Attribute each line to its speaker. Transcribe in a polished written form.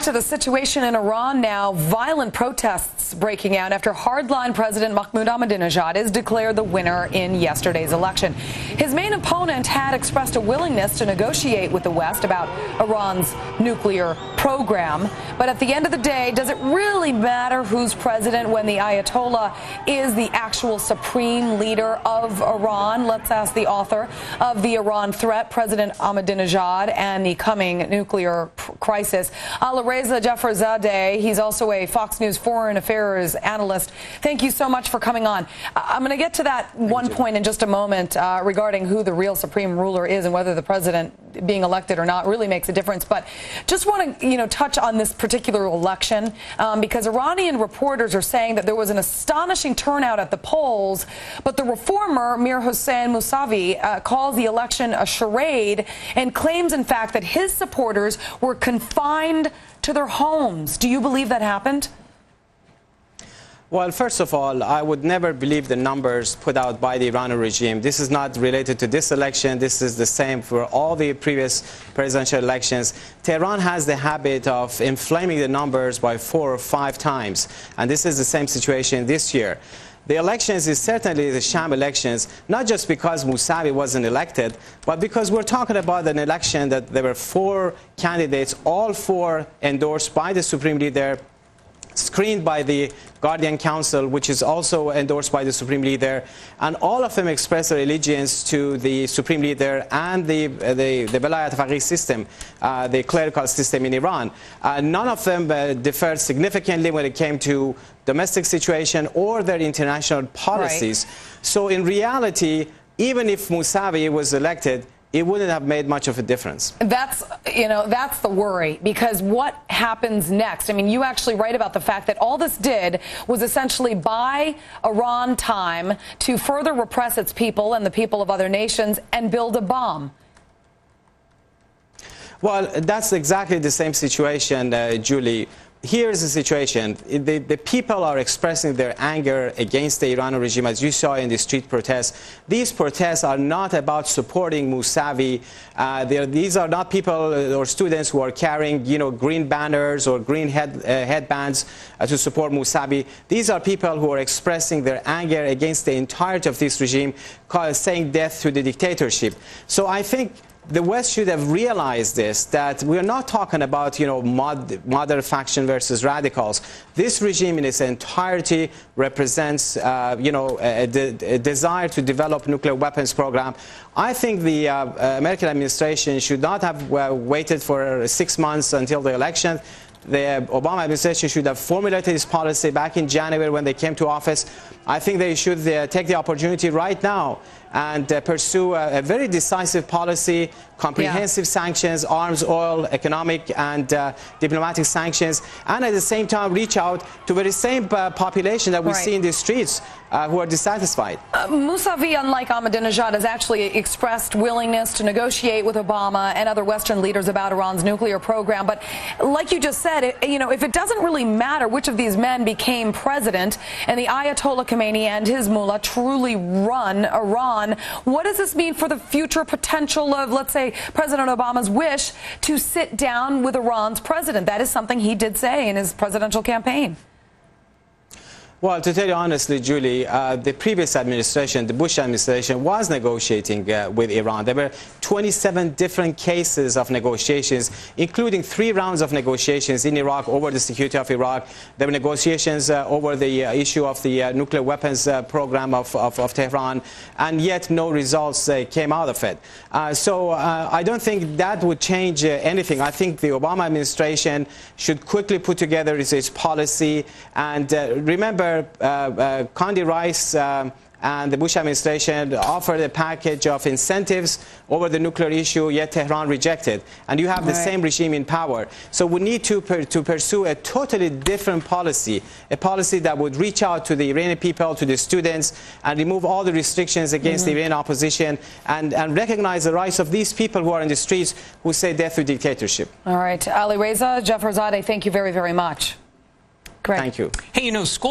Speaker 1: to the situation in Iran now. Violent protests breaking out after hardline President Mahmoud Ahmadinejad is declared the winner in yesterday's election. His main opponent had expressed a willingness to negotiate with the West about Iran's nuclear program. But at the end of the day, does it really matter who's president when the Ayatollah is the actual supreme leader of Iran? Let's ask the author of The Iran Threat, President Ahmadinejad and the coming nuclear crisis, Alireza Jafarzadeh. He's also a Fox News foreign affairs analyst. Thank you so much for coming on. I'm going to get to that one point in just a moment regarding who the real supreme ruler is and whether the president being elected or not really makes a difference. But just want to, touch on this particular election because Iranian reporters are saying that there was an astonishing turnout at the polls, but the reformer Mir Hossein Mousavi calls the election a charade and claims, in fact, that his supporters were confined to their homes. Do you believe that happened?
Speaker 2: Well, first of all, I would never believe the numbers put out by the Iranian regime. This is not related to this election. This is the same for all the previous presidential elections. Tehran has the habit of inflaming the numbers by 4 or 5 times, and this is the same situation this year. The elections is certainly the sham elections, not just because Mousavi wasn't elected, but because we're talking about an election that there were 4 candidates, all 4 endorsed by the Supreme Leader, screened by the Guardian Council, which is also endorsed by the Supreme Leader, and all of them express their allegiance to the Supreme Leader and the Velayat Faqih system, the clerical system in Iran. None of them differed significantly when it came to domestic situation or their international policies. Right. So in reality, even if Mousavi was elected, it wouldn't have made much of a difference. That's
Speaker 1: the worry, because what happens next? I mean, you actually write about the fact that all this did was essentially buy Iran time to further repress its people and the people of other nations and build a bomb.
Speaker 2: Well, that's exactly the same situation, Julie. Here's the situation. The people are expressing their anger against the Iranian regime, as you saw in the street protests. These protests are not about supporting Mousavi. These are not people or students who are carrying, green banners or green headbands to support Mousavi. These are people who are expressing their anger against the entirety of this regime, saying death to the dictatorship. So I think the West should have realized this, that we're not talking about, moderate faction versus radicals. This regime in its entirety represents, a desire to develop nuclear weapons program. I think the American administration should not have waited for 6 months until the election. The Obama administration should have formulated this policy back in January when they came to office. I think they should take the opportunity right now and pursue a very decisive policy, comprehensive sanctions, arms, oil, economic and diplomatic sanctions, and at the same time reach out to the same population that we see in the streets who are dissatisfied.
Speaker 1: Mousavi, unlike Ahmadinejad, has actually expressed willingness to negotiate with Obama and other Western leaders about Iran's nuclear program. But like you just said, if it doesn't really matter which of these men became president and the Ayatollah Khomeini and his mullah truly run Iran, what does this mean for the future potential of, let's say, President Obama's wish to sit down with Iran's president? That is something he did say in his presidential campaign.
Speaker 2: Well, to tell you honestly, Julie, the previous administration, the Bush administration, was negotiating with Iran. There were 27 different cases of negotiations, including 3 rounds of negotiations in Iraq over the security of Iraq. There were negotiations over the issue of the nuclear weapons program of Tehran, and yet no results came out of it. So I don't think that would change anything. I think the Obama administration should quickly put together its policy. And remember, Condi Rice and the Bush administration offered a package of incentives over the nuclear issue, yet Tehran rejected. And you have the same regime in power. So we need to pursue a totally different policy, a policy that would reach out to the Iranian people, to the students, and remove all the restrictions against the Iranian opposition, and recognize the rights of these people who are in the streets who say death to dictatorship.
Speaker 1: All right. Alireza Jafarzadeh, thank you very, very much.
Speaker 2: Great. Thank you.
Speaker 3: Hey, school